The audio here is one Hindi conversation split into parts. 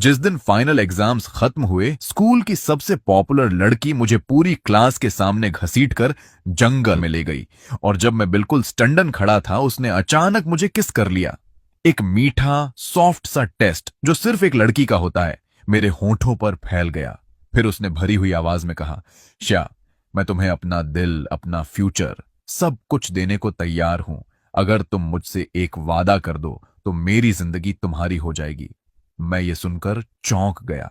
जिस दिन फाइनल एग्जाम्स खत्म हुए, स्कूल की सबसे पॉपुलर लड़की मुझे पूरी क्लास के सामने घसीटकर जंगल में ले गई और जब मैं बिल्कुल स्टंडन खड़ा था, उसने अचानक मुझे किस कर लिया। एक मीठा, सॉफ्ट सा टेस्ट जो सिर्फ एक लड़की का होता है, मेरे होठों पर फैल गया। फिर उसने भरी हुई आवाज में कहा, श्या, मैं तुम्हें अपना दिल, अपना फ्यूचर, सब कुछ देने को तैयार हूं। अगर तुम मुझसे एक वादा कर दो तो मेरी जिंदगी तुम्हारी हो जाएगी। मैं ये सुनकर चौंक गया।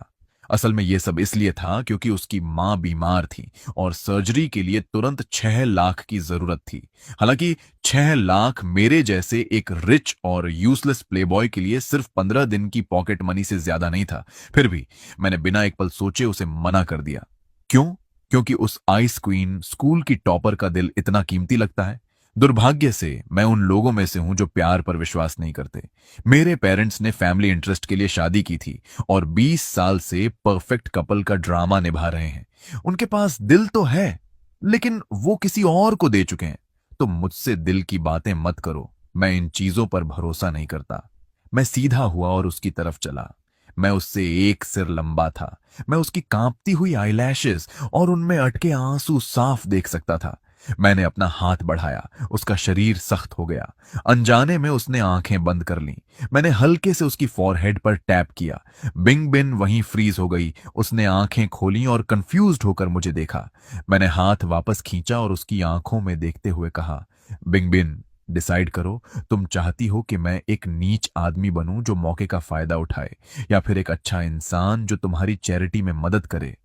असल में ये सब इसलिए था क्योंकि उसकी मां बीमार थी और सर्जरी के लिए तुरंत 6 लाख की जरूरत थी। हालांकि 6 लाख मेरे जैसे एक रिच और यूजलेस प्लेबॉय के लिए सिर्फ 15 दिन की पॉकेट मनी से ज्यादा नहीं था। फिर भी मैंने बिना एक पल सोचे उसे मना कर दिया। क्यों? क्योंकि उस आइस क्वीन, स्कूल की टॉपर का दिल इतना कीमती लगता है। दुर्भाग्य से मैं उन लोगों में से हूं जो प्यार पर विश्वास नहीं करते। मेरे पेरेंट्स ने फैमिली इंटरेस्ट के लिए शादी की थी और 20 साल से परफेक्ट कपल का ड्रामा निभा रहे हैं। उनके पास दिल तो है, लेकिन वो किसी और को दे चुके हैं। तो मुझसे दिल की बातें मत करो, मैं इन चीजों पर भरोसा नहीं करता। मैं सीधा हुआ और उसकी तरफ चला। मैं उससे एक सिर लंबा था। मैं उसकी कांपती हुई आईलैशेस और उनमें अटके आंसू साफ देख सकता था। मैंने अपना हाथ बढ़ाया, उसका शरीर सख्त हो गया। अनजाने में उसने आंखें बंद कर लीं। मैंने हल्के से उसकी फॉरहेड पर टैप किया। बिंग बिन वहीं फ्रीज हो गई। उसने आंखें खोली और कंफ्यूज्ड होकर मुझे देखा। मैंने हाथ वापस खींचा और उसकी आंखों में देखते हुए कहा, बिंग बिन, डिसाइड करो, तुम चाहती हो कि मैं एक नीच आदमी बनूं जो मौके का फायदा उठाए, या फिर एक अच्छा इंसान जो तुम्हारी चैरिटी में मदद करे।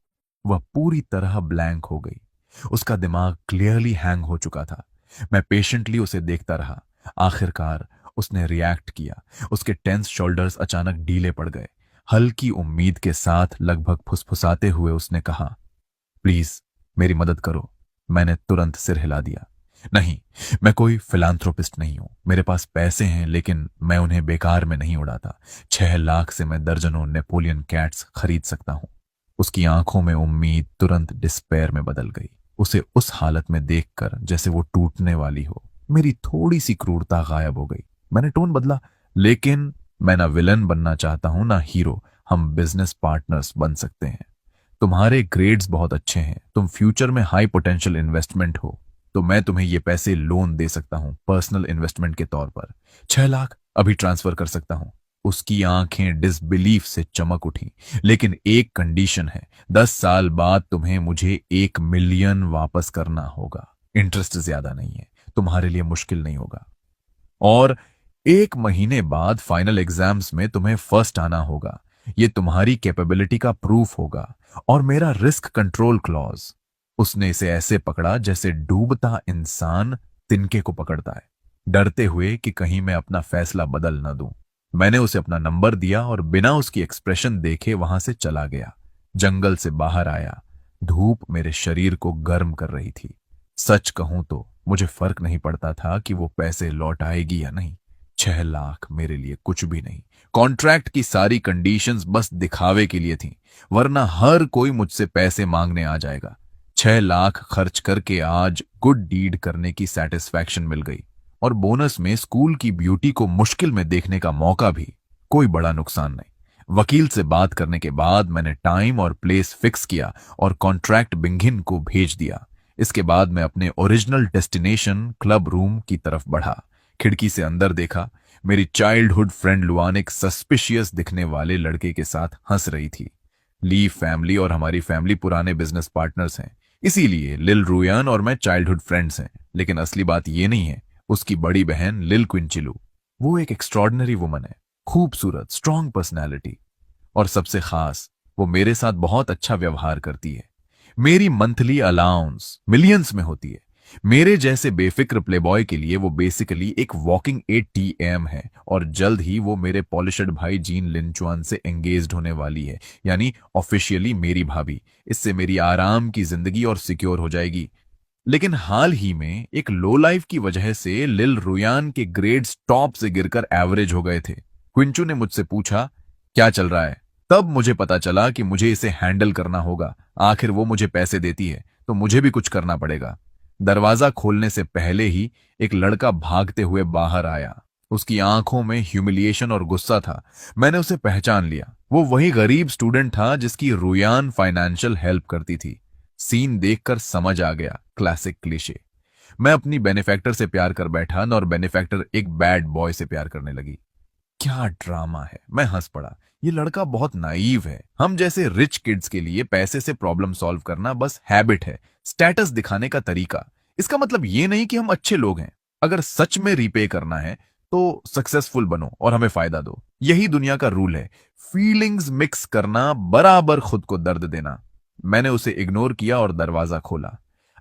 वह पूरी तरह ब्लैंक हो गई। उसका दिमाग क्लियरली हैंग हो चुका था। मैं पेशेंटली उसे देखता रहा। आखिरकार उसने रिएक्ट किया। उसके टेंस शोल्डर्स अचानक ढीले पड़ गए। हल्की उम्मीद के साथ, लगभग फुसफुसाते हुए उसने कहा, प्लीज मेरी मदद करो। मैंने तुरंत सिर हिला दिया। नहीं, मैं कोई फिलांथ्रोपिस्ट नहीं हूं। मेरे पास पैसे हैं, लेकिन मैं उन्हें बेकार में नहीं उड़ाता। 6 लाख से मैं दर्जनों नेपोलियन कैट्स खरीद सकता हूं। उसकी आंखों में उम्मीद तुरंत डिस्पेयर में बदल गई। उसे उस हालत में देखकर जैसे वो टूटने वाली हो, मेरी थोड़ी सी क्रूरता गायब हो गई। मैंने टोन बदला, लेकिन मैं ना विलन बनना चाहता हूं ना हीरो। हम बिजनेस पार्टनर्स बन सकते हैं। तुम्हारे ग्रेड्स बहुत अच्छे हैं, तुम फ्यूचर में हाई पोटेंशियल इन्वेस्टमेंट हो, तो मैं तुम्हें ये पैसे लोन दे सकता हूं, पर्सनल इन्वेस्टमेंट के तौर पर। 6 लाख अभी ट्रांसफर कर सकता हूं। उसकी आंखें डिसबिलीफ से चमक उठी। लेकिन एक कंडीशन है, 10 साल बाद तुम्हें मुझे 1 मिलियन वापस करना होगा। इंटरेस्ट ज्यादा नहीं है, तुम्हारे लिए मुश्किल नहीं होगा। और 1 महीने बाद फाइनल एग्जाम्स में तुम्हें फर्स्ट आना होगा। ये तुम्हारी कैपेबिलिटी का प्रूफ होगा। और मेरा रिस्क कंट्रोल क्लॉज। उसने इसे ऐसे पकड़ा जैसे डूबता इंसान तिनके को पकड़ता है, डरते हुए कि कहीं मैं अपना फैसला बदल न दूं। मैंने उसे अपना नंबर दिया और बिना उसकी एक्सप्रेशन देखे वहां से चला गया। जंगल से बाहर आया। धूप मेरे शरीर को गर्म कर रही थी। सच कहूं तो मुझे फर्क नहीं पड़ता था कि वो पैसे लौट आएगी या नहीं। 6 लाख मेरे लिए कुछ भी नहीं। कॉन्ट्रैक्ट की सारी कंडीशंस बस दिखावे के लिए थीं, वरना हर कोई मुझसे पैसे मांगने आ जाएगा। 6 लाख खर्च करके आज गुड डीड करने की सेटिस्फैक्शन मिल गई, और बोनस में स्कूल की ब्यूटी को मुश्किल में देखने का मौका भी। कोई बड़ा नुकसान नहीं। वकील से बात करने के बाद मैंने टाइम और प्लेस फिक्स किया और कॉन्ट्रैक्ट बिंघिन को भेज दिया। इसके बाद मैं अपने ओरिजिनल डेस्टिनेशन क्लब रूम की तरफ बढ़ा। खिड़की से अंदर देखा। मेरी चाइल्डहुड फ्रेंड लुआन एक सस्पिशियस दिखने वाले लड़के के साथ हंस रही थी। ली फैमिली और हमारी फैमिली पुराने बिजनेस पार्टनर्स हैं, इसीलिए लिल रुयान और मैं चाइल्डहुड फ्रेंड्स हैं। लेकिन असली बात यह नहीं है। उसकी बड़ी बहन लिल क्विंचिलू, वो एक एक्स्ट्रॉर्डिनरी वुमन है। खूबसूरत, स्ट्रांग पर्सनैलिटी, और सबसे खास, वो मेरे साथ बहुत अच्छा व्यवहार करती है। मेरी मंथली अलाउंस मिलियंस में होती है। मेरे जैसे बेफिक्र प्लेबॉय के लिए वो बेसिकली एक वॉकिंग एटीएम है। और जल्द ही वो मेरे पॉलिशड भाई जीन लिंचुआन से एंगेज्ड होने वाली है, यानी ऑफिशियली मेरी भाभी। इससे मेरी आराम की जिंदगी और सिक्योर हो जाएगी। लेकिन हाल ही में एक लो लाइफ की वजह से लिल रुयान के ग्रेड्स टॉप से गिरकर एवरेज हो गए थे। क्विंचू ने मुझसे पूछा, क्या चल रहा है? तब मुझे पता चला कि मुझे इसे हैंडल करना होगा। आखिर वो मुझे पैसे देती है, तो मुझे भी कुछ करना पड़ेगा। दरवाजा खोलने से पहले ही एक लड़का भागते हुए बाहर आया। उसकी आंखों में ह्यूमिलिएशन और गुस्सा था। मैंने उसे पहचान लिया। वो वही गरीब स्टूडेंट था जिसकी रुयान फाइनेंशियल हेल्प करती थी। सीन देखकर समझ आ गया, क्लासिक क्लीशे। मैं अपनी बेनिफैक्टर से प्यार कर बैठा और बेनिफैक्टर एक बैड बॉय से प्यार करने लगी। क्या ड्रामा है। मैं हंस पड़ा। ये लड़का बहुत नाइव है। हम जैसे रिच किड्स के लिए पैसे से प्रॉब्लम सॉल्व करना बस हैबिट है, स्टेटस दिखाने का तरीका। इसका मतलब ये नहीं कि हम अच्छे लोग हैं। अगर सच में रीपे करना है तो सक्सेसफुल बनो और हमें फायदा दो। यही दुनिया का रूल है। फीलिंग्स मिक्स करना बराबर खुद को दर्द देना। मैंने उसे इग्नोर किया और दरवाजा खोला।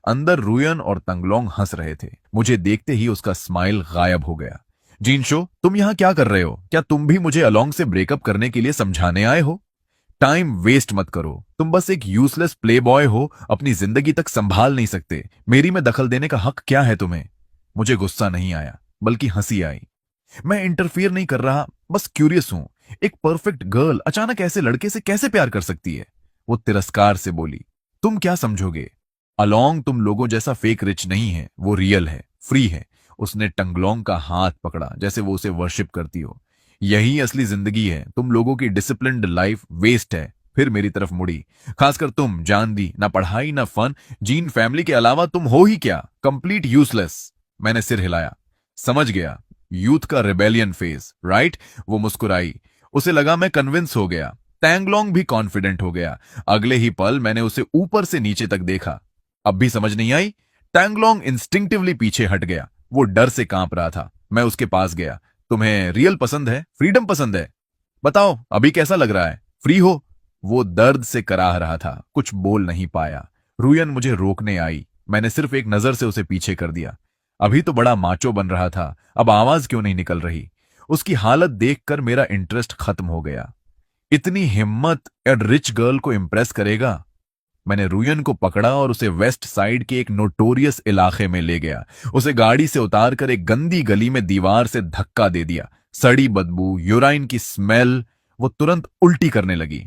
अंदर रुयन और तंगलोंग हंस रहे थे। मुझे देखते ही उसका स्माइल गायब हो गया। जिनशो, तुम यहां क्या कर रहे हो? क्या तुम भी मुझे अलोंग से ब्रेकअप करने के लिए समझाने आए हो? टाइम वेस्ट मत करो। तुम बस एक यूजलेस प्ले बॉय हो, अपनी जिंदगी तक संभाल नहीं सकते। मेरी में दखल देने का हक क्या है तुम्हें? मुझे गुस्सा नहीं आया, बल्कि हंसी आई। मैं इंटरफियर नहीं कर रहा, बस क्यूरियस हूं। एक परफेक्ट गर्ल अचानक ऐसे लड़के से कैसे प्यार कर सकती है? वो तिरस्कार से बोली। तुम क्या समझोगे? अलोंग तुम लोगों जैसा फेक रिच नहीं है, वो रियल है, फ्री है। उसने टंगलोंग का हाथ पकड़ा जैसे वो उसे वर्शिप करती हो। यही असली जिंदगी है। तुम लोगों की डिसिप्लिन्ड लाइफ वेस्ट है। फिर मेरी तरफ मुड़ी। खासकर तुम, जान दी, ना पढ़ाई ना फन। जीन फैमिली के अलावा तुम हो ही क्या? Complete useless. मैंने सिर हिलाया। समझ गया, यूथ का रिबेलियन फेज, राइट? वो मुस्कुराई। उसे लगा मैं कन्विंस हो गया। टैंगलोंग भी कॉन्फिडेंट हो गया। अगले ही पल मैंने उसे ऊपर से नीचे तक देखा। अब भी समझ नहीं आई? टैंगलोंग इंस्टिंक्टिवली पीछे हट गया। वो डर से कांप रहा था। मैं उसके पास गया। तुम्हें रियल पसंद है? फ्रीडम पसंद है? बताओ अभी कैसा लग रहा है? फ्री हो? वो दर्द से कराह रहा था, कुछ बोल नहीं पाया। रुयन मुझे रोकने आई। मैंने सिर्फ एक नजर से उसे पीछे कर दिया। अभी तो बड़ा माचो बन रहा था, अब आवाज क्यों नहीं निकल रही? उसकी हालत देखकर मेरा इंटरेस्ट खत्म हो गया। इतनी हिम्मत एक रिच गर्ल को इंप्रेस करेगा? मैंने रुयन को पकड़ा और उसे वेस्ट साइड के एक नोटोरियस इलाके में ले गया। उसे गाड़ी से उतारकर एक गंदी गली में दीवार से धक्का दे दिया। सड़ी बदबू, यूराइन की स्मेल। वो तुरंत उल्टी करने लगी।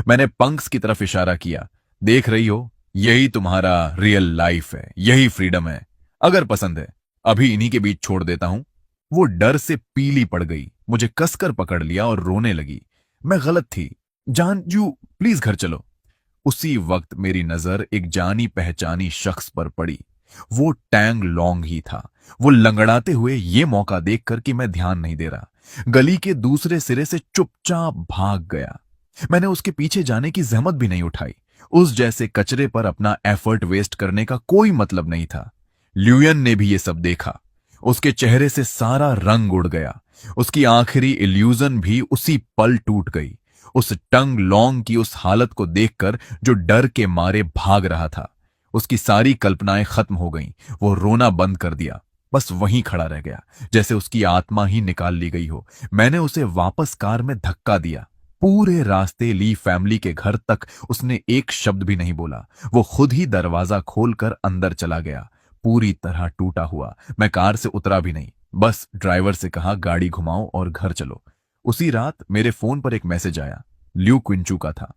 मैंने पंक्स की तरफ इशारा किया। देख रही हो, यही तुम्हारा रियल लाइफ है, यही फ्रीडम है। अगर पसंद है, अभी इन्हीं के बीच छोड़ देता हूं। वो डर से पीली पड़ गई, मुझे कसकर पकड़ लिया और रोने लगी। मैं गलत थी। जान जू, प्लीज घर चलो। उसी वक्त मेरी नजर एक जानी पहचानी शख्स पर पड़ी। वो टैंग लोंग ही था। वो लंगड़ाते हुए ये मौका देखकर कि मैं ध्यान नहीं दे रहा, गली के दूसरे सिरे से चुपचाप भाग गया। मैंने उसके पीछे जाने की जहमत भी नहीं उठाई। उस जैसे कचरे पर अपना एफर्ट वेस्ट करने का कोई मतलब नहीं था। ल्यूयन ने भी ये सब देखा। उसके चेहरे से सारा रंग उड़ गया। उसकी आखिरी इल्यूजन भी उसी पल टूट गई। उस टंग लोंग की उस हालत को देखकर, जो डर के मारे भाग रहा था, उसकी सारी कल्पनाएं खत्म हो गईं। वो रोना बंद कर दिया, बस वहीं खड़ा रह गया, जैसे उसकी आत्मा ही निकाल ली गई हो। मैंने उसे वापस कार में धक्का दिया। पूरे रास्ते ली फैमिली के घर तक उसने एक शब्द भी नहीं बोला। वो खुद ही दरवाजा खोलकर अंदर चला गया, पूरी तरह टूटा हुआ। मैं कार से उतरा भी नहीं, बस ड्राइवर से कहा गाड़ी घुमाओ और घर चलो। उसी रात मेरे फोन पर एक मैसेज आया। ल्यू क्विंचू का था।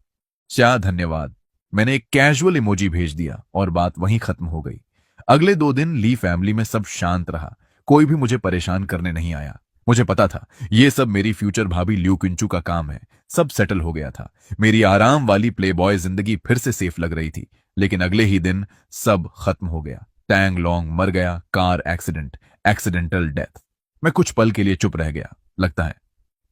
क्या धन्यवाद। मैंने एक कैजुअल इमोजी भेज दिया और बात वहीं खत्म हो गई। अगले 2 दिन ली फैमिली में सब शांत रहा। कोई भी मुझे परेशान करने नहीं आया। मुझे पता था ये सब मेरी फ्यूचर भाभी ल्यू क्विंचू का काम है। सब सेटल हो गया था। मेरी आराम वाली प्ले बॉय जिंदगी फिर से सेफ लग रही थी। लेकिन अगले ही दिन सब खत्म हो गया। टैंग लोंग मर गया, कार एक्सीडेंट, एक्सीडेंटल डेथ। मैं कुछ पल के लिए चुप रह गया। लगता है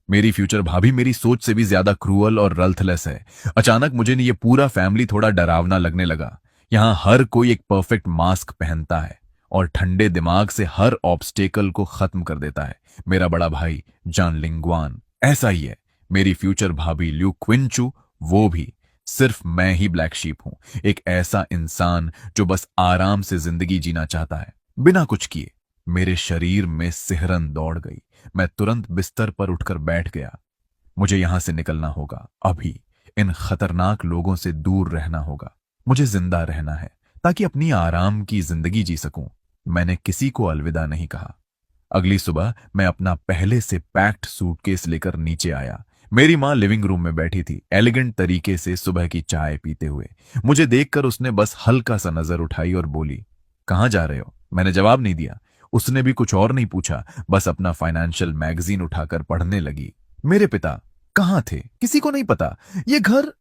मेरी फ्यूचर भाभी मेरी सोच से भी ज्यादा क्रूअल और रल्थलेस है। अचानक मुझे ये पूरा फैमिली थोड़ा डरावना लगने लगा। यहां हर कोई एक परफेक्ट मास्क पहनता है और ठंडे दिमाग से हर ऑब्स्टेकल को खत्म कर देता है। मेरा बड़ा भाई जान लिंगवान ऐसा ही है। मेरी फ्यूचर भाभी ल्यू क्विंचू, वो भी। सिर्फ मैं ही ब्लैक शीप हूं, एक ऐसा इंसान जो बस आराम से जिंदगी जीना चाहता है, बिना कुछ किए। मेरे शरीर में सिहरन दौड़ गई। मैं तुरंत बिस्तर पर उठकर बैठ गया। मुझे यहां से निकलना होगा अभी। इन खतरनाक लोगों से दूर रहना होगा। मुझे जिंदा रहना है ताकि अपनी आराम की जिंदगी जी सकूं। मैंने किसी को अलविदा नहीं कहा। अगली सुबह मैं अपना पहले से पैक्ड सूटकेस लेकर नीचे आया। मेरी माँ लिविंग रूम में बैठी थी, एलिगेंट तरीके से सुबह की चाय पीते हुए। मुझे देखकर उसने बस हल्का सा नजर उठाई और बोली, कहाँ जा रहे हो? मैंने जवाब नहीं दिया। उसने भी कुछ और नहीं पूछा, बस अपना फाइनेंशियल मैगजीन उठाकर पढ़ने लगी। मेरे पिता कहाँ थे किसी को नहीं पता। ये घर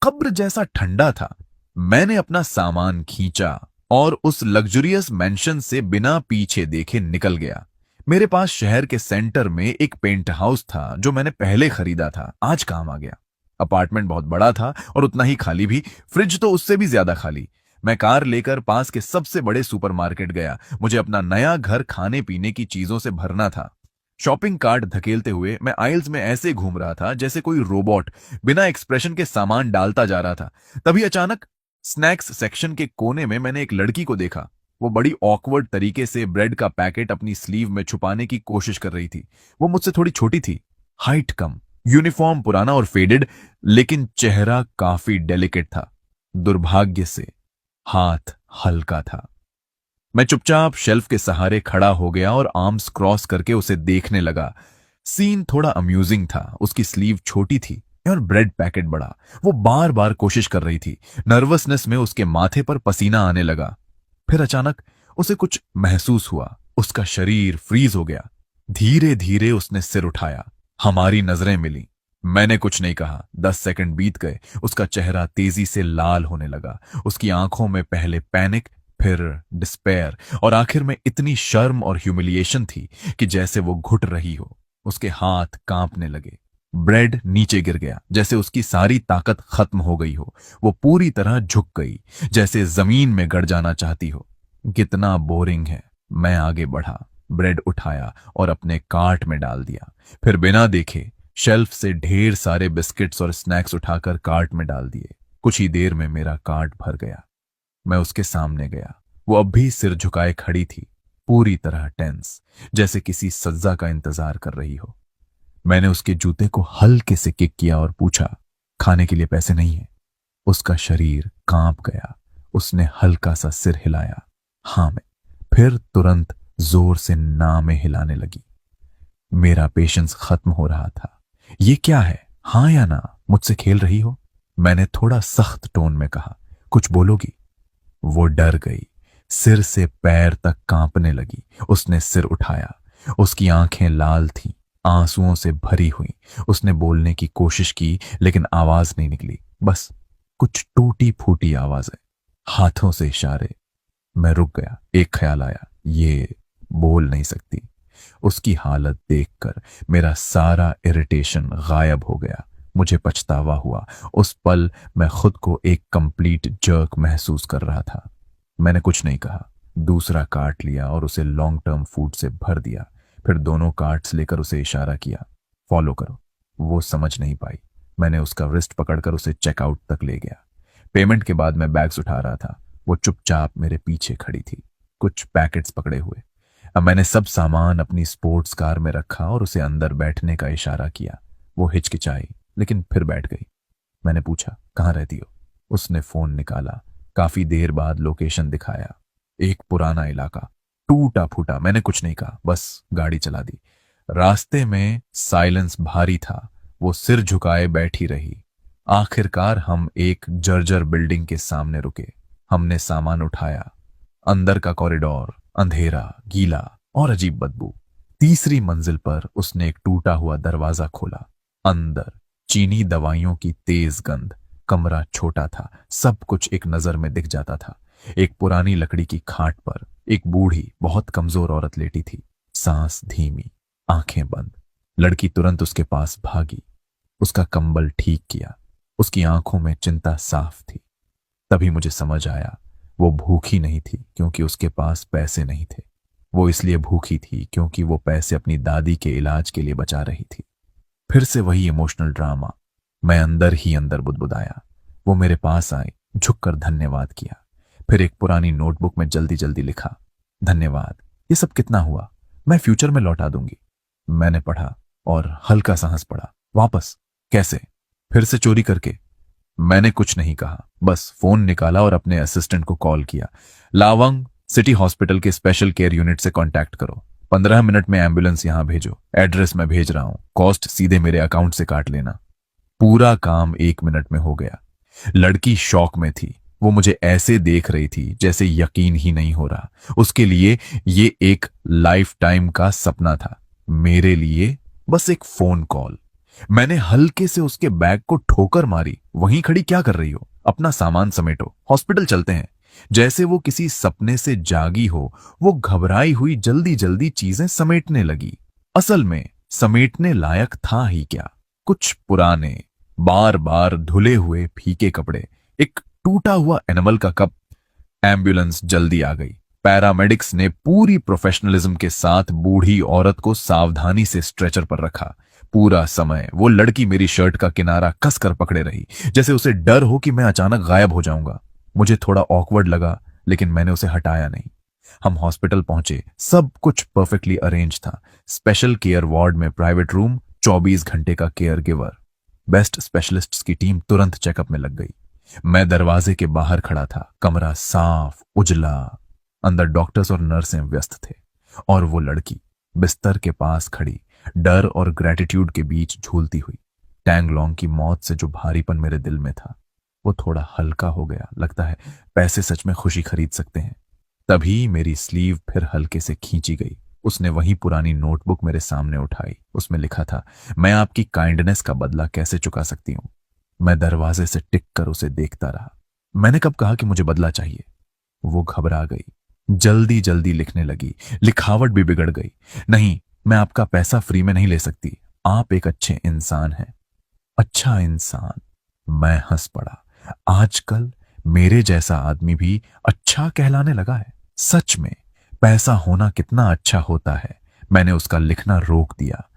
कब्र जैसा ठंडा था। मैंने अपना सामान खींचा और उस लग्जरियस मेंशन से बिना पीछे देखे निकल गया। मेरे पास शहर के सेंटर में एक पेंट हाउस था जो मैंने पहले खरीदा था, आज काम आ गया। अपार्टमेंट बहुत बड़ा था और उतना ही खाली भी, फ्रिज तो उससे भी ज्यादा खाली। मैं कार लेकर पास के सबसे बड़े सुपरमार्केट गया। मुझे अपना नया घर खाने पीने की चीजों से भरना था। शॉपिंग कार्ट धकेलते हुए मैं आइल्स में ऐसे घूम रहा था जैसे कोई रोबोट बिना एक्सप्रेशन के सामान डालता जा रहा था। तभी अचानक स्नैक्स सेक्शन के कोने में मैंने एक लड़की को देखा। वो बड़ी ऑकवर्ड तरीके से ब्रेड का पैकेट अपनी स्लीव में छुपाने की कोशिश कर रही थी। वो मुझसे थोड़ी छोटी थी, हाइट कम, यूनिफॉर्म पुराना और फेडेड, लेकिन चेहरा काफी डेलिकेट था। दुर्भाग्य से हाथ हल्का था। मैं चुपचाप शेल्फ के सहारे खड़ा हो गया और आर्म्स क्रॉस करके उसे देखने लगा। सीन थोड़ा अम्यूजिंग था। उसकी स्लीव छोटी थी और ब्रेड पैकेट बड़ा। वो बार बार कोशिश कर रही थी। नर्वसनेस में उसके माथे पर पसीना आने लगा। फिर अचानक उसे कुछ महसूस हुआ। उसका शरीर फ्रीज हो गया। धीरे धीरे उसने सिर उठाया। हमारी नजरें मिली। मैंने कुछ नहीं कहा। 10 सेकंड बीत गए। उसका चेहरा तेजी से लाल होने लगा। उसकी आंखों में पहले पैनिक, फिर डिस्पेयर और आखिर में इतनी शर्म और ह्यूमिलिएशन थी कि जैसे वो घुट रही हो। उसके हाथ कांपने लगे। ब्रेड नीचे गिर गया जैसे उसकी सारी ताकत खत्म हो गई हो। वो पूरी तरह झुक गई जैसे जमीन में गड़ जाना चाहती हो। कितना बोरिंग है। मैं आगे बढ़ा, ब्रेड उठाया और अपने कार्ट में डाल दिया। फिर बिना देखे शेल्फ से ढेर सारे बिस्किट्स और स्नैक्स उठाकर कार्ट में डाल दिए। कुछ ही देर में मेरा कार्ट भर गया। मैं उसके सामने गया। वो अब भी सिर झुकाए खड़ी थी, पूरी तरह टेंस, जैसे किसी सज्जा का इंतजार कर रही हो। मैंने उसके जूते को हल्के से किक किया और पूछा, खाने के लिए पैसे नहीं है? उसका शरीर कांप गया। उसने हल्का सा सिर हिलाया, हाँ मैं। फिर तुरंत जोर से ना में हिलाने लगी। मेरा पेशेंस खत्म हो रहा था। ये क्या है, हाँ या ना? मुझसे खेल रही हो? मैंने थोड़ा सख्त टोन में कहा। कुछ बोलोगी? वो डर गई। सिर से पैर तक कांपने लगी। उसने सिर उठाया। उसकी आंखें लाल थीं, आंसुओं से भरी हुई। उसने बोलने की कोशिश की लेकिन आवाज नहीं निकली, बस कुछ टूटी फूटी आवाजें, हाथों से इशारे। मैं रुक गया। एक ख्याल आया, ये बोल नहीं सकती। उसकी हालत देखकर मेरा सारा इरिटेशन गायब हो गया। मुझे पछतावा हुआ। उस पल मैं खुद को एक कंप्लीट जर्क महसूस कर रहा था। मैंने कुछ नहीं कहा। दूसरा कार्ट लिया और उसे लॉन्ग टर्म फूड से भर दिया। फिर दोनों कार्ट्स लेकर उसे इशारा किया, फॉलो करो। वो समझ नहीं पाई। मैंने उसका रिस्ट पकड़कर उसे चेकआउट तक ले गया। पेमेंट के बाद मैं बैग्स उठा रहा था। वो चुपचाप मेरे पीछे खड़ी थी, कुछ पैकेट्स पकड़े हुए। अब मैंने सब सामान अपनी स्पोर्ट्स कार में रखा और उसे अंदर बैठने का इशारा किया। वो हिचकिचाई लेकिन फिर बैठ गई। मैंने पूछा, कहाँ रहती हो? उसने फोन निकाला। काफी देर बाद लोकेशन दिखाया। एक पुराना इलाका, टूटा फूटा। मैंने कुछ नहीं कहा, बस गाड़ी चला दी। रास्ते में साइलेंस भारी था। वो सिर झुकाए बैठी रही। आखिरकार हम एक जर्जर बिल्डिंग के सामने रुके। हमने सामान उठाया। अंदर का कॉरिडोर अंधेरा, गीला और अजीब बदबू। तीसरी मंजिल पर उसने एक टूटा हुआ दरवाजा खोला। अंदर चीनी दवाइयों की तेज गंध। कमरा छोटा था, सब कुछ एक नजर में दिख जाता था। एक पुरानी लकड़ी की खाट पर एक बूढ़ी बहुत कमजोर औरत लेटी थी, सांस धीमी, आंखें बंद। लड़की तुरंत उसके पास भागी, उसका कंबल ठीक किया। उसकी आंखों में चिंता साफ थी। तभी मुझे समझ आया, वो भूखी नहीं थी क्योंकि उसके पास पैसे नहीं थे। वो इसलिए भूखी थी क्योंकि वो पैसे अपनी दादी के इलाज के लिए बचा रही थी। फिर से वही इमोशनल ड्रामा। मैं अंदर ही अंदर बुदबुदाया। वो मेरे पास आई, झुककर धन्यवाद किया। फिर एक पुरानी नोटबुक में जल्दी जल्दी लिखा, धन्यवाद, ये सब कितना हुआ? मैं फ्यूचर में लौटा दूंगी। मैंने पढ़ा और हल्का सा हंस पड़ा। वापस? कैसे? फिर से चोरी करके? मैंने कुछ नहीं कहा, बस फोन निकाला और अपने असिस्टेंट को कॉल किया। लावंग सिटी हॉस्पिटल के स्पेशल केयर यूनिट से कांटेक्ट करो। 15 मिनट में एम्बुलेंस यहां भेजो। एड्रेस मैं भेज रहा हूं, कॉस्ट सीधे मेरे अकाउंट से काट लेना। पूरा काम 1 मिनट में हो गया। लड़की शॉक में थी। वो मुझे ऐसे देख रही थी जैसे यकीन ही नहीं हो रहा। उसके लिए ये एक लाइफ टाइम का सपना था, मेरे लिए बस एक फोन कॉल। मैंने हल्के से उसके बैग को ठोकर मारी। वहीं खड़ी क्या कर रही हो? अपना सामान समेटो, हॉस्पिटल चलते हैं। जैसे वो किसी सपने से जागी हो, वो घबराई हुई जल्दी जल्दी चीजें समेटने लगी। असल में समेटने लायक था ही क्या, कुछ पुराने, बार बार धुले हुए फीके कपड़े, एक टूटा हुआ एनिमल का कप। एम्बुलेंस जल्दी आ गई। पैरामेडिक्स ने पूरी प्रोफेशनलिज्म के साथ बूढ़ी औरत को सावधानी से स्ट्रेचर पर रखा। पूरा समय वो लड़की मेरी शर्ट का किनारा कसकर पकड़े रही, जैसे उसे डर हो कि मैं अचानक गायब हो जाऊंगा। मुझे थोड़ा ऑकवर्ड लगा, लेकिन मैंने उसे हटाया नहीं। हम हॉस्पिटल पहुंचे। सब कुछ परफेक्टली अरेंज था। स्पेशल केयर वार्ड में प्राइवेट रूम, 24 घंटे का केयर गिवर, बेस्ट स्पेशलिस्ट्स की टीम तुरंत चेकअप में लग गई। मैं दरवाजे के बाहर खड़ा था। कमरा साफ, उजला। अंदर डॉक्टर्स और नर्सें व्यस्त थे, और वो लड़की बिस्तर के पास खड़ी, डर और ग्रेटिट्यूड के बीच झूलती हुई। टैंगलोंग की मौत से जो भारीपन मेरे दिल में था, वो थोड़ा हल्का हो गया। लगता है पैसे सच में खुशी खरीद सकते हैं। तभी मेरी स्लीव फिर हल्के से खींची गई। उसने वही पुरानी नोटबुक मेरे सामने उठाई। उसमें लिखा था, मैं आपकी काइंडनेस का बदला कैसे चुका सकती हूं। मैं दरवाजे से टिक कर उसे देखता रहा। मैंने कब कहा कि मुझे बदला चाहिए? वो घबरा गई, जल्दी जल्दी लिखने लगी। लिखावट भी बिगड़ गई। नहीं, मैं आपका पैसा फ्री में नहीं ले सकती। आप एक अच्छे इंसान हैं। अच्छा इंसान? मैं हंस पड़ा। आजकल मेरे जैसा आदमी भी अच्छा कहलाने लगा है। सच में पैसा होना कितना अच्छा होता है। मैंने उसका लिखना रोक दिया।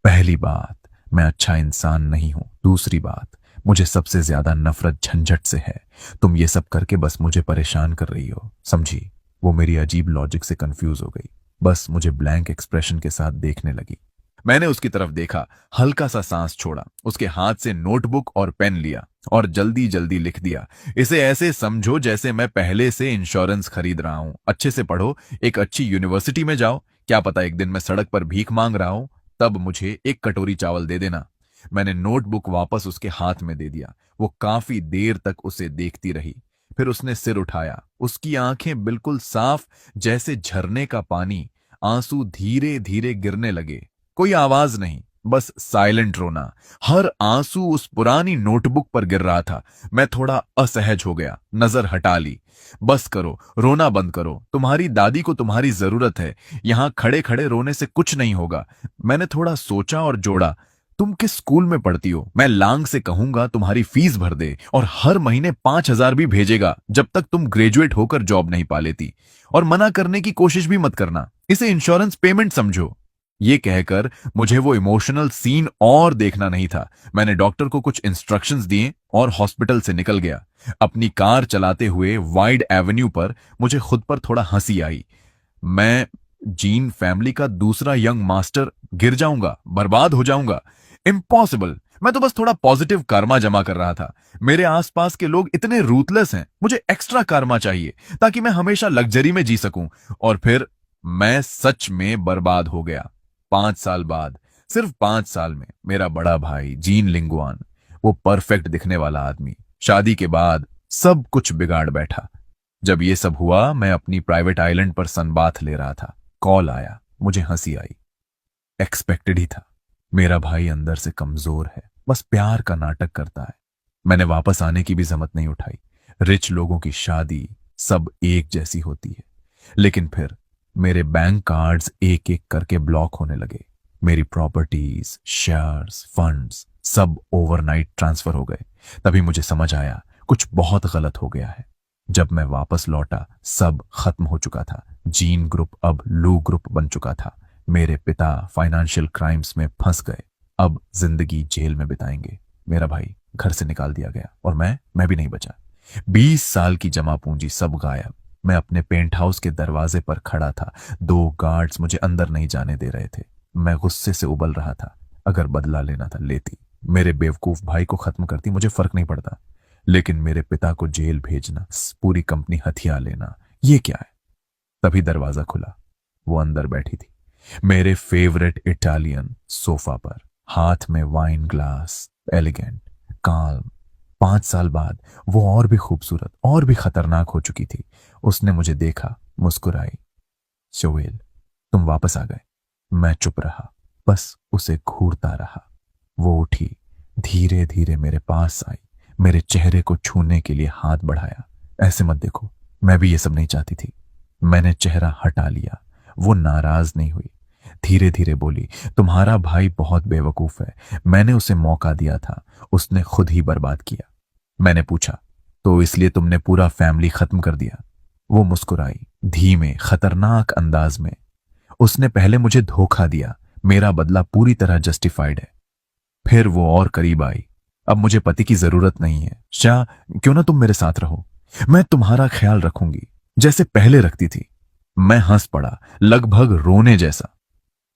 पहली बात, मैं अच्छा इंसान नहीं हूं। दूसरी बात, मुझे सबसे ज्यादा नफरत झंझट से है। तुम ये सब करके बस मुझे परेशान कर रही हो, समझी? वो मेरी अजीब लॉजिक से कंफ्यूज हो गई। बस मुझे ब्लैंक एक्सप्रेशन के साथ देखने लगी। मैंने उसकी तरफ देखा, हल्का सा सांस छोड़ा, उसके हाथ से नोटबुक और पेन लिया और जल्दी जल्दी लिख दिया। इसे ऐसे समझो जैसे मैं पहले से इंश्योरेंस खरीद रहा हूं। अच्छे से पढ़ो, एक अच्छी यूनिवर्सिटी में जाओ। क्या पता एक दिन मैं सड़क पर भीख मांग रहा हूं, तब मुझे एक कटोरी चावल दे देना। मैंने नोटबुक वापस उसके हाथ में दे दिया। वो काफी देर तक उसे देखती रही। फिर उसने सिर उठाया। उसकी आंखें बिल्कुल साफ, जैसे झरने का पानी। आंसू धीरे धीरे गिरने लगे। कोई आवाज नहीं, बस साइलेंट रोना। हर आंसू उस पुरानी नोटबुक पर गिर रहा था। मैं थोड़ा असहज हो गया, नजर हटा ली। बस करो, रोना बंद करो। तुम्हारी दादी को तुम्हारी जरूरत है। यहां खड़े खड़े रोने से कुछ नहीं होगा। मैंने थोड़ा सोचा और जोड़ा, तुम किस स्कूल में पढ़ती हो? मैं लांग से कहूंगा तुम्हारी फीस भर दे, और हर महीने 5,000 भी भेजेगा, जब तक तुम ग्रेजुएट होकर जॉब नहीं पा लेती। और मना करने की कोशिश भी मत करना, इसे इंश्योरेंस पेमेंट समझो। ये कहकर मुझे वो इमोशनल सीन और देखना नहीं था। मैंने डॉक्टर को कुछ इंस्ट्रक्शंस दिए और हॉस्पिटल से निकल गया। अपनी कार चलाते हुए वाइड एवेन्यू पर मुझे खुद पर थोड़ा हंसी आई। मैं जीन फैमिली का दूसरा यंग मास्टर गिर जाऊंगा, बर्बाद हो जाऊंगा? इम्पॉसिबल। मैं तो बस थोड़ा पॉजिटिव कर्मा जमा कर रहा था। मेरे आसपास के लोग इतने रूथलेस हैं। मुझे एक्स्ट्रा कर्मा चाहिए ताकि मैं हमेशा लग्जरी में जी सकूं। और फिर मैं सच में बर्बाद हो गया। 5 साल बाद, सिर्फ 5 साल में, मेरा बड़ा भाई जीन लिंगुआन, वो परफेक्ट दिखने वाला आदमी, शादी के बाद सब कुछ बिगाड़ बैठा। जब ये सब हुआ, मैं अपनी प्राइवेट आइलैंड पर सनबाथ ले रहा था। कॉल आया। मुझे हंसी आई। एक्सपेक्टेड ही था। मेरा भाई अंदर से कमजोर है, बस प्यार का नाटक करता है। मैंने वापस आने की भी जहमत नहीं उठाई। रिच लोगों की शादी सब एक जैसी होती है। लेकिन फिर मेरे बैंक कार्ड्स एक एक करके ब्लॉक होने लगे। मेरी प्रॉपर्टीज, शेयर्स, फंड्स सब ओवरनाइट ट्रांसफर हो गए। तभी मुझे समझ आया कुछ बहुत गलत हो गया है। जब मैं वापस लौटा, सब खत्म हो चुका था। जीन ग्रुप अब लू ग्रुप बन चुका था। मेरे पिता फाइनेंशियल क्राइम्स में फंस गए। अब जिंदगी जेल में बिताएंगे। मेरा भाई घर से निकाल दिया गया, और मैं भी नहीं बचा। 20 साल की जमा पूंजी सब गायब। मैं अपने पेंट हाउस के दरवाजे पर खड़ा था। 2 गार्ड्स मुझे अंदर नहीं जाने दे रहे थे। मैं गुस्से से उबल रहा था। अगर बदला लेना था लेती, मेरे बेवकूफ भाई को खत्म करती, मुझे फर्क नहीं पड़ता। लेकिन मेरे पिता को जेल भेजना, पूरी कंपनी हथिया लेना, ये क्या है? तभी दरवाजा खुला। वो अंदर बैठी थी, मेरे फेवरेट इटालियन सोफा पर, हाथ में वाइन ग्लास, एलिगेंट, काम, 5 साल बाद वो और भी खूबसूरत और भी खतरनाक हो चुकी थी। उसने मुझे देखा, मुस्कुराई। शोएल, तुम वापस आ गए। मैं चुप रहा, बस उसे घूरता रहा। वो उठी, धीरे धीरे मेरे पास आई, मेरे चेहरे को छूने के लिए हाथ बढ़ाया। ऐसे मत देखो, मैं भी ये सब नहीं चाहती थी। मैंने चेहरा हटा लिया। वो नाराज नहीं हुई, धीरे धीरे बोली, तुम्हारा भाई बहुत बेवकूफ है। मैंने उसे मौका दिया था, उसने खुद ही बर्बाद किया। मैंने पूछा, तो इसलिए तुमने पूरा फैमिली खत्म कर दिया? वो मुस्कुराई, धीमे खतरनाक अंदाज में। उसने पहले मुझे धोखा दिया, मेरा बदला पूरी तरह जस्टिफाइड है। फिर वो और करीब आई। अब मुझे पति की जरूरत नहीं है, शाह, क्यों ना तुम मेरे साथ रहो। मैं तुम्हारा ख्याल रखूंगी, जैसे पहले रखती थी। मैं हंस पड़ा, लगभग रोने जैसा।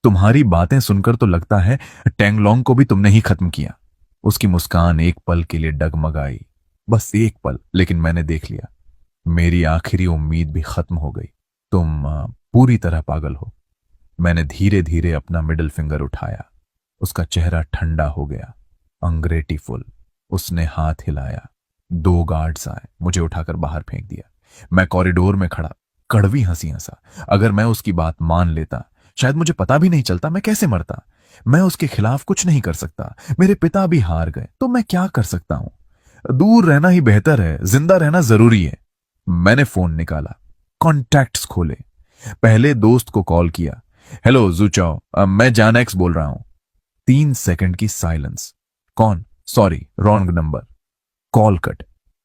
तुम्हारी बातें सुनकर तो लगता है टेंगलोंग को भी तुमने ही खत्म किया। उसकी मुस्कान एक पल के लिए डगमगाई, बस एक पल, लेकिन मैंने देख लिया। मेरी आखिरी उम्मीद भी खत्म हो गई। तुम पूरी तरह पागल हो। मैंने धीरे धीरे अपना मिडिल फिंगर उठाया। उसका चेहरा ठंडा हो गया, अंग्रेटी फुल। उसने हाथ हिलाया। 2 गार्ड्स आए, मुझे उठाकर बाहर फेंक दिया। मैं कॉरिडोर में खड़ा कड़वी हंसी हंसा। अगर मैं उसकी बात मान लेता, शायद मुझे पता भी नहीं चलता मैं कैसे मरता। मैं उसके खिलाफ कुछ नहीं कर सकता। मेरे पिता भी हार गए, तो मैं क्या कर सकता हूं? दूर रहना ही बेहतर है, जिंदा रहना जरूरी है। मैंने फोन निकाला, कॉन्टैक्ट्स खोले। पहले दोस्त को कॉल किया। हेलो जूचाओ, मैं जान एक्स बोल रहा हूं। 3 सेकंड की साइलेंस। कौन? Sorry, wrong number. Call cut.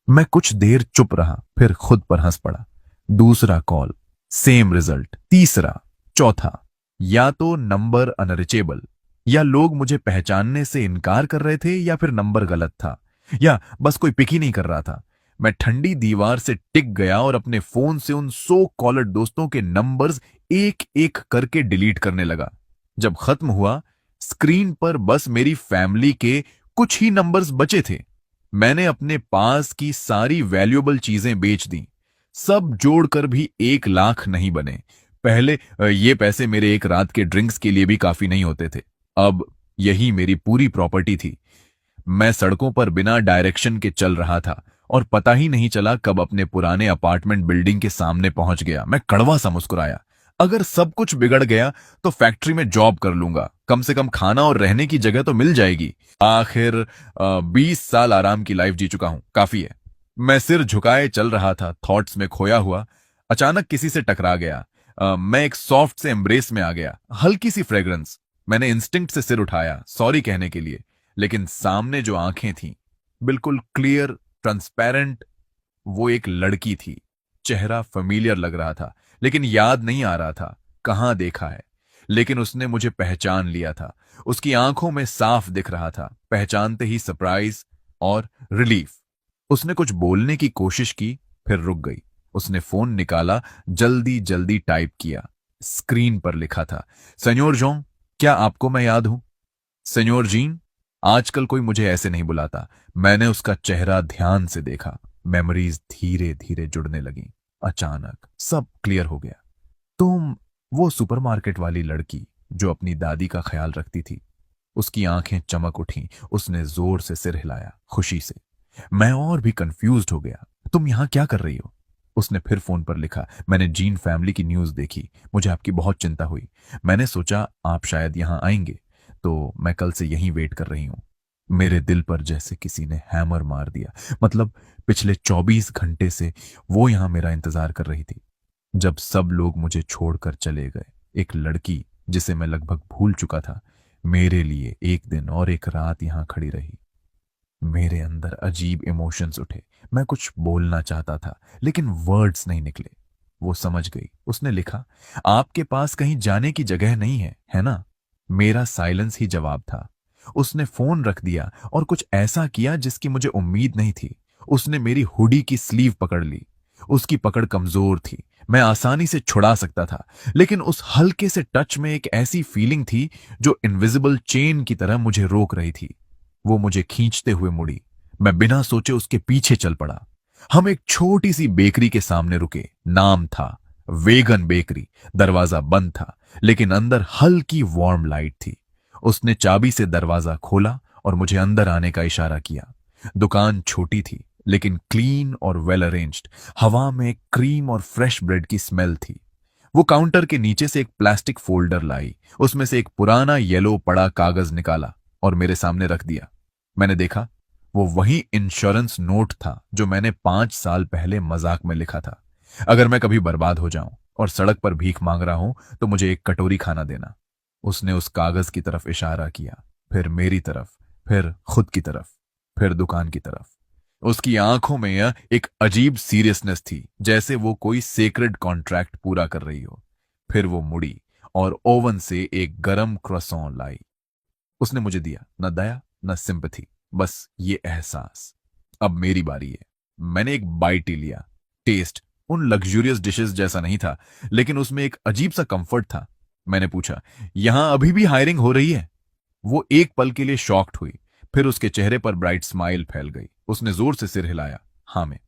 मैं कुछ देर चुप रहा, फिर खुद पर हंस पड़ा। दूसरा कॉल, सेम रिजल्ट। तीसरा, चौथा। या तो नंबर अनरिचेबल, या लोग मुझे पहचानने से इनकार कर रहे थे, या फिर नंबर गलत था, या बस कोई पिक ही नहीं कर रहा था। मैं ठंडी दीवार से टिक गया और अपने फोन से उन 100 कॉलर दोस्तों के नंबर्स एक एक करके डिलीट करने लगा। जब खत्म हुआ, स्क्रीन पर बस मेरी फैमिली के कुछ ही नंबर्स बचे थे। मैंने अपने पास की सारी वैल्यूएबल चीजें बेच दी। सब जोड़कर भी 1 लाख नहीं बने। पहले ये पैसे मेरे एक रात के ड्रिंक्स के लिए भी काफी नहीं होते थे। अब यही मेरी पूरी प्रॉपर्टी थी। मैं सड़कों पर बिना डायरेक्शन के चल रहा था और पता ही नहीं चला कब अपने पुराने अपार्टमेंट बिल्डिंग के सामने पहुंच गया। मैं कड़वा सा मुस्कुराया। अगर सब कुछ बिगड़ गया तो फैक्ट्री में जॉब कर लूंगा, कम से कम खाना और रहने की जगह तो मिल जाएगी। आखिर 20 साल आराम की लाइफ जी चुका हूं, काफी है। मैं सिर झुकाए चल रहा था, थॉट्स में खोया हुआ। अचानक किसी से टकरा गया। मैं एक सॉफ्ट से एम्ब्रेस में आ गया, हल्की सी फ्रेग्रेंस। मैंने इंस्टिंक्ट से सिर उठाया सॉरी कहने के लिए, लेकिन सामने जो आंखें थीं, बिल्कुल क्लियर, ट्रांसपेरेंट, वो एक लड़की थी। चेहरा फेमिलियर लग रहा था, लेकिन याद नहीं आ रहा था कहां देखा है। लेकिन उसने मुझे पहचान लिया था। उसकी आंखों में साफ दिख रहा था, पहचानते ही सरप्राइज और रिलीफ। उसने कुछ बोलने की कोशिश की, फिर रुक गई। उसने फोन निकाला, जल्दी जल्दी टाइप किया। स्क्रीन पर लिखा था, सेन्योर जोंग, क्या आपको मैं याद हूं? सेन्योर जीन, आजकल कोई मुझे ऐसे नहीं बुलाता। मैंने उसका चेहरा ध्यान से देखा। मेमोरीज धीरे धीरे जुड़ने लगी। अचानक सब क्लियर हो गया। तुम वो सुपरमार्केट वाली लड़की जो अपनी दादी का ख्याल रखती थी। उसकी आंखें चमक उठीं। उसने जोर से सिर हिलाया, खुशी से। मैं और भी कंफ्यूज्ड हो गया। तुम यहां क्या कर रही हो? उसने फिर फोन पर लिखा, मैंने जीन फैमिली की न्यूज देखी, मुझे आपकी बहुत चिंता हुई। मैंने सोचा आप शायद यहां आएंगे, तो मैं कल से यहीं वेट कर रही हूं। मेरे दिल पर जैसे किसी ने हैमर मार दिया। मतलब पिछले 24 घंटे से वो यहां मेरा इंतजार कर रही थी। जब सब लोग मुझे छोड़कर चले गए, एक लड़की जिसे मैं लगभग भूल चुका था, मेरे लिए एक दिन और एक रात यहां खड़ी रही। मेरे अंदर अजीब इमोशंस उठे। मैं कुछ बोलना चाहता था, लेकिन वर्ड्स नहीं निकले। वो समझ गई। उसने लिखा, आपके पास कहीं जाने की जगह नहीं है ना? मेरा साइलेंस ही जवाब था। उसने फोन रख दिया और कुछ ऐसा किया जिसकी मुझे उम्मीद नहीं थी। उसने मेरी हुडी की स्लीव पकड़ ली। उसकी पकड़ कमजोर थी, मैं आसानी से छुड़ा सकता था, लेकिन उस हल्के से टच में एक ऐसी फीलिंग थी जो इनविजिबल चेन की तरह मुझे रोक रही थी। वो मुझे खींचते हुए मुड़ी। मैं बिना सोचे उसके पीछे चल पड़ा। हम एक छोटी सी बेकरी के सामने रुके। नाम था वेगन बेकरी। दरवाजा बंद था, लेकिन अंदर हल्की वार्म लाइट थी। उसने चाबी से दरवाजा खोला और मुझे अंदर आने का इशारा किया। दुकान छोटी थी लेकिन क्लीन और वेल अरेंज्ड। हवा में क्रीम और फ्रेश ब्रेड की स्मेल थी। वो काउंटर के नीचे से एक प्लास्टिक फोल्डर लाई, उसमें से एक पुराना येलो पड़ा कागज निकाला और मेरे सामने रख दिया। मैंने देखा, वो वही इंश्योरेंस नोट था जो मैंने 5 साल पहले मजाक में लिखा था। अगर मैं कभी बर्बाद हो जाऊं और सड़क पर भीख मांग रहा हूं तो मुझे एक कटोरी खाना देना। उसने उस कागज की तरफ इशारा किया, फिर मेरी तरफ, फिर खुद की तरफ, फिर दुकान की तरफ। उसकी आंखों में यह एक अजीब सीरियसनेस थी, जैसे वो कोई सेक्रेड कॉन्ट्रैक्ट पूरा कर रही हो। फिर वो मुड़ी और ओवन से एक गरम क्रॉसॉन लाई। उसने मुझे दिया, न दया न सिंपथी, बस ये एहसास, अब मेरी बारी है। मैंने एक बाइट ही लिया। टेस्ट उन लग्जूरियस डिशेस जैसा नहीं था, लेकिन उसमें एक अजीब सा कंफर्ट था। मैंने पूछा, यहां अभी भी हायरिंग हो रही है? वो एक पल के लिए शॉक्ड हुई, फिर उसके चेहरे पर ब्राइट स्माइल फैल गई। उसने जोर से सिर हिलाया, हाँ मैं।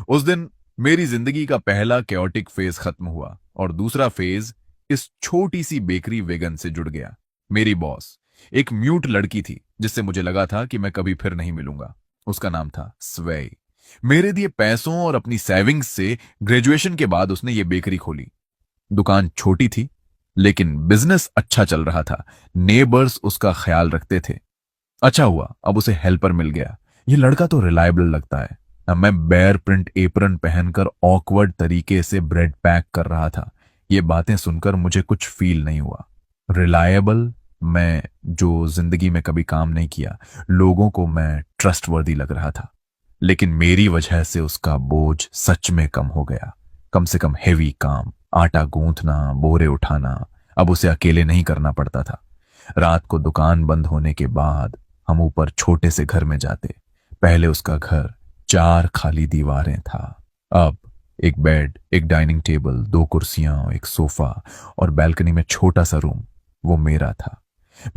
उस दिन मेरी जिंदगी का पहला कैओटिक फेज खत्म हुआ और दूसरा फेज इस छोटी सी बेकरी वेगन से जुड़ गया। मेरी बॉस एक म्यूट लड़की थी जिससे मुझे लगा था कि मैं कभी फिर नहीं मिलूंगा। उसका नाम था स्वेई। मेरे दिए पैसों और अपनी सेविंग्स से ग्रेजुएशन के बाद उसने ये बेकरी खोली। दुकान छोटी थी लेकिन बिजनेस अच्छा चल रहा था। नेबर्स उसका ख्याल रखते थे। अच्छा हुआ अब उसे हेल्पर मिल गया। ये लड़का तो रिलायबल लगता है। अब मैं बेयर प्रिंट एप्रन पहनकर ऑकवर्ड तरीके से ब्रेड पैक कर रहा था। ये बातें सुनकर मुझे कुछ फील नहीं हुआ। रिलायबल, मैं जो जिंदगी में कभी काम नहीं किया, लोगों को मैं ट्रस्टवर्दी लग रहा था। लेकिन मेरी वजह से उसका बोझ सच में कम हो गया। कम से कम हेवी काम, आटा गूंथना, बोरे उठाना, अब उसे अकेले नहीं करना पड़ता था। रात को दुकान बंद होने के बाद हम ऊपर छोटे से घर में जाते। पहले उसका घर 4 खाली दीवारें था। अब एक बेड, एक डाइनिंग टेबल, 2 कुर्सियां, एक सोफा और बैल्कनी में छोटा सा रूम, वो मेरा था।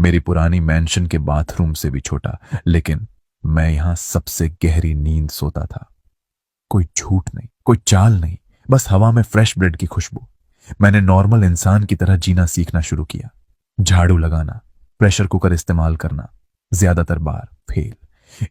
मेरी पुरानी मैंशन के बाथरूम से भी छोटा, लेकिन मैं यहां सबसे गहरी नींद सोता था। कोई झूठ नहीं, कोई चाल नहीं, बस हवा में फ्रेश ब्रेड की खुशबू। मैंने नॉर्मल इंसान की तरह जीना सीखना शुरू किया। झाड़ू लगाना, प्रेशर कुकर इस्तेमाल करना, ज्यादातर बार फेल।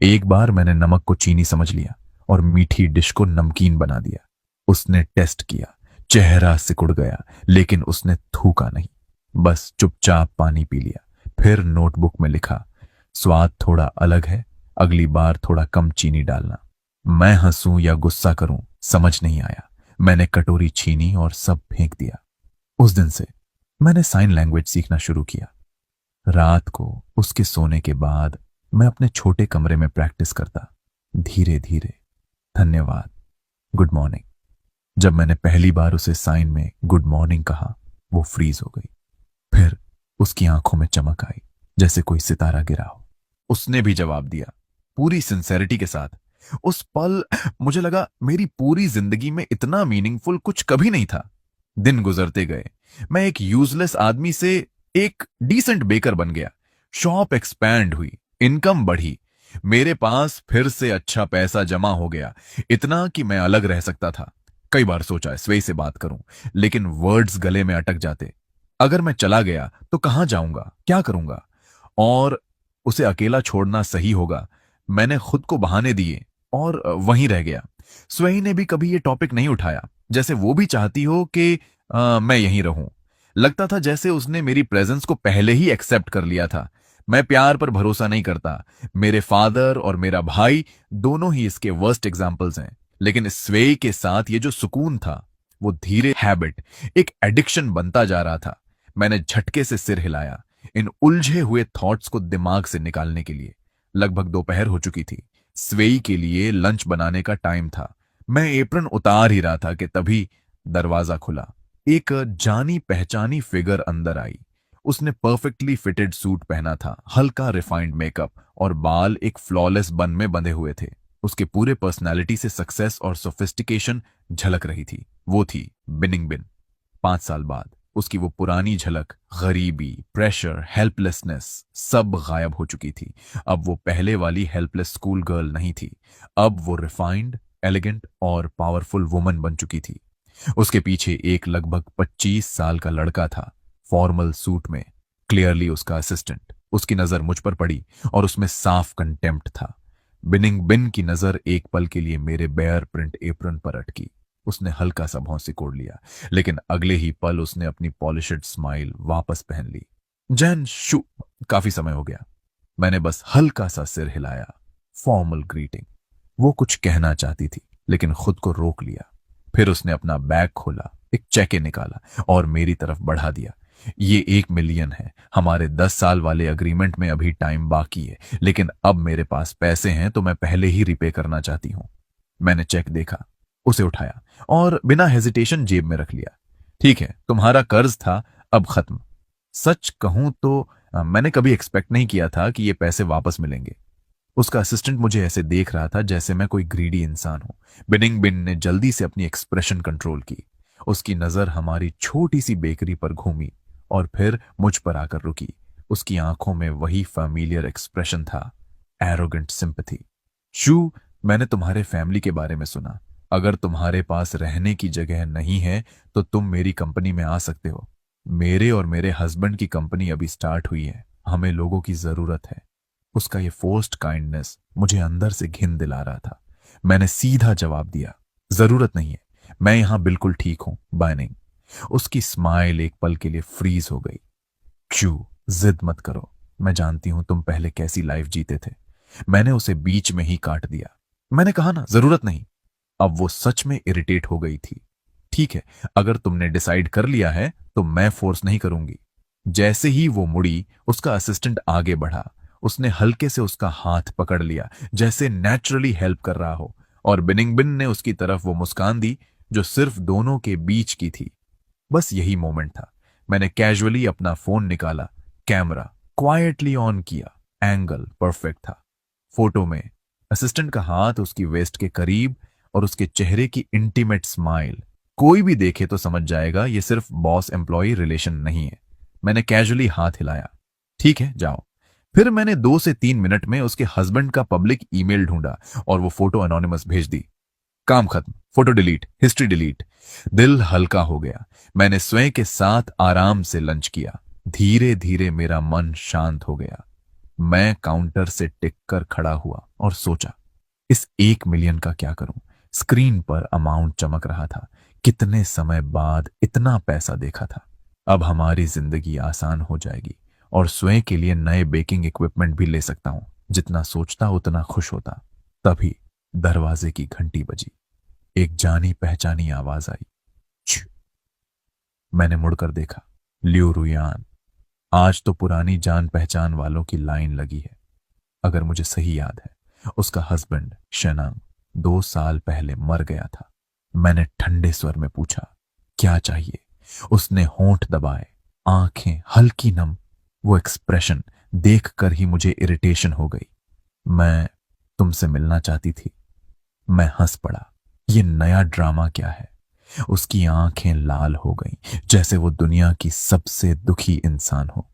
एक बार मैंने नमक को चीनी समझ लिया और मीठी डिश को नमकीन बना दिया। उसने टेस्ट किया, चेहरा सिकुड़ गया, लेकिन उसने थूका नहीं, बस चुपचाप पानी पी लिया। फिर नोटबुक में लिखा, स्वाद थोड़ा अलग है, अगली बार थोड़ा कम चीनी डालना। मैं हंसूं या गुस्सा करूं समझ नहीं आया। मैंने कटोरी छीनी और सब फेंक दिया। उस दिन से मैंने साइन लैंग्वेज सीखना शुरू किया। रात को उसके सोने के बाद मैं अपने छोटे कमरे में प्रैक्टिस करता, धीरे धीरे, धन्यवाद, गुड मॉर्निंग। जब मैंने पहली बार उसे साइन में गुड मॉर्निंग कहा, वो फ्रीज हो गई। फिर उसकी आंखों में चमक आई, जैसे कोई सितारा गिरा हो। उसने भी जवाब दिया, पूरी सिंसेरिटी के साथ। उस पल मुझे लगा मेरी पूरी जिंदगी में इतना मीनिंगफुल कुछ कभी नहीं था। दिन गुजरते गए, मैं एक यूजलेस आदमी से एक डिसेंट बेकर बन गया। शॉप एक्सपैंड हुई, इनकम बढ़ी, मेरे पास फिर से अच्छा पैसा जमा हो गया, इतना कि मैं अलग रह सकता था। कई बार सोचा स्वे से बात करूं, लेकिन वर्ड्स गले में अटक जाते। अगर मैं चला गया तो कहां जाऊंगा, क्या करूंगा, और उसे अकेला छोड़ना सही होगा। मैंने खुद को बहाने दिए और वहीं रह गया। स्वयं ने भी कभी ये टॉपिक नहीं उठाया, जैसे वो भी चाहती हो कि मैं यहीं रहूं। लगता था जैसे उसने मेरी प्रेजेंस को पहले ही एक्सेप्ट कर लिया था। मैं प्यार पर भरोसा नहीं करता। मेरे फादर और मेरा भाई दोनों ही इसके वर्स्ट एग्जाम्पल्स हैं। लेकिन स्वे के साथ ये जो सुकून था, वो धीरे हैबिट, एक एडिक्शन बनता जा रहा था। मैंने झटके से सिर हिलाया, इन उलझे हुए थॉट्स को दिमाग से निकालने के लिए। लगभग दोपहर हो चुकी थी। स्वेई के लिए लंच बनाने का टाइम था। मैं एप्रन उतार ही रहा था कि तभी दरवाजा खुला। एक जानी पहचानी फिगर अंदर आई। उसने परफेक्टली फिटेड सूट पहना था, हल्का रिफाइंड मेकअप और बाल एक फ्लॉलेस बन में बंधे हुए थे। उसके पूरे पर्सनालिटी से सक्सेस और सोफिस्टिकेशन झलक रही थी। वो थी बिनिंग बिन। 5 साल बाद उसकी वो पुरानी झलक, गरीबी, प्रेशर, हेल्पलेसनेस सब गायब हो चुकी थी। अब वो पहले वाली हेल्पलेस स्कूल गर्ल नहीं थी। अब वो रिफाइंड, एलिगेंट और पावरफुल वुमन बन चुकी थी। उसके पीछे एक लगभग 25 साल का लड़का था, फॉर्मल सूट में, क्लियरली उसका असिस्टेंट। उसकी नजर मुझ पर पड़ी और उसमें साफ कंटेम्प्ट था। बिनिंग बिन की नजर एक पल के लिए मेरे बेयर प्रिंट एप्रन पर अटकी। उसने हल्का सा भौंसी कोड़ लिया, लेकिन अगले ही पल उसने अपनी पॉलिश्ड स्माइल वापस पहन ली। जैन शू, काफी समय हो गया। मैंने बस हल्का सा सिर हिलाया। Formal greeting. वो कुछ कहना चाहती थी, लेकिन खुद को रोक लिया। फिर उसने अपना बैग खोला, एक चेक निकाला और मेरी तरफ बढ़ा दिया। ये 1 मिलियन है। हमारे 10 साल वाले अग्रीमेंट में अभी टाइम बाकी है, लेकिन अब मेरे पास पैसे हैं तो मैं पहले ही रिपे करना चाहती हूं। मैंने चेक देखा, उसे उठाया और बिना हेजिटेशन जेब में रख लिया। ठीक है, तुम्हारा कर्ज था अब खत्म। सच कहूं तो मैंने कभी एक्सपेक्ट नहीं किया था कि ये पैसे वापस मिलेंगे। उसका असिस्टेंट मुझे ऐसे देख रहा था जैसे मैं कोई ग्रीडी इंसान हूं। बिनिंग बिन ने जल्दी से अपनी एक्सप्रेशन कंट्रोल की। उसकी नजर हमारी छोटी सी बेकरी पर घूमी और फिर मुझ पर आकर रुकी। उसकी आंखों में वही फैमिलियर एक्सप्रेशन था, एरोगेंट सिंपैथी। शू, मैंने तुम्हारे फैमिली के बारे में सुना। अगर तुम्हारे पास रहने की जगह नहीं है तो तुम मेरी कंपनी में आ सकते हो। मेरे और मेरे हस्बैंड की कंपनी अभी स्टार्ट हुई है, हमें लोगों की जरूरत है। उसका ये फोर्स्ड काइंडनेस मुझे अंदर से घिन दिला रहा था। मैंने सीधा जवाब दिया, जरूरत नहीं है, मैं यहां बिल्कुल ठीक हूं, बाय नहीं। उसकी स्माइल एक पल के लिए फ्रीज हो गई। क्यों, जिद मत करो, मैं जानती हूं तुम पहले कैसी लाइफ जीते थे। मैंने उसे बीच में ही काट दिया। मैंने कहा ना, जरूरत नहीं। अब वो सच में इरिटेट हो गई थी। ठीक है, अगर तुमने डिसाइड कर लिया है तो मैं फोर्स नहीं करूंगी। जैसे ही वो मुड़ी, उसका असिस्टेंट आगे बढ़ा। उसने हल्के से उसका हाथ पकड़ लिया, जैसे नेचुरली हेल्प कर रहा हो, और बिनिंग बिन ने उसकी तरफ वो मुस्कान दी जो सिर्फ दोनों के बीच की थी। बस यही मोमेंट था। मैंने कैजुअली अपना फोन निकाला, कैमरा क्वाइटली ऑन किया। एंगल परफेक्ट था। फोटो में असिस्टेंट का हाथ उसकी वेस्ट के करीब और उसके चेहरे की इंटीमेट स्माइल। कोई भी देखे तो समझ जाएगा ये सिर्फ बॉस एम्प्लॉय रिलेशन नहीं है। मैंने कैजुअली हाथ हिलाया। ठीक है, जाओ। फिर मैंने 2 से 3 मिनट में उसके हस्बैंड का पब्लिक ईमेल ढूंढा और वो फोटो अनोनिमस भेज दी। काम खत्म, फोटो डिलीट, हिस्ट्री डिलीट। दिल हल्का हो गया। मैंने स्वयं के साथ आराम से लंच किया। धीरे धीरे मेरा मन शांत हो गया। मैं काउंटर से टिक कर खड़ा हुआ और सोचा, इस 1 मिलियन का क्या करूं। स्क्रीन पर अमाउंट चमक रहा था। कितने समय बाद इतना पैसा देखा था। अब हमारी जिंदगी आसान हो जाएगी और स्वयं के लिए नए बेकिंग इक्विपमेंट भी ले सकता हूं। जितना सोचता उतना खुश होता। तभी दरवाजे की घंटी बजी। एक जानी पहचानी आवाज आई। छ। मैंने मुड़कर देखा। लियो रुयान। आज तो पुरानी जान पहचान वालों की लाइन लगी है। अगर मुझे सही याद है, उसका हस्बैंड शेनांग 2 साल पहले मर गया था। मैंने ठंडे स्वर में पूछा, क्या चाहिए? उसने होंठ दबाए, आंखें हल्की नम। वो एक्सप्रेशन देखकर ही मुझे इरिटेशन हो गई। मैं तुमसे मिलना चाहती थी। मैं हंस पड़ा। ये नया ड्रामा क्या है? उसकी आंखें लाल हो गईं, जैसे वो दुनिया की सबसे दुखी इंसान हो।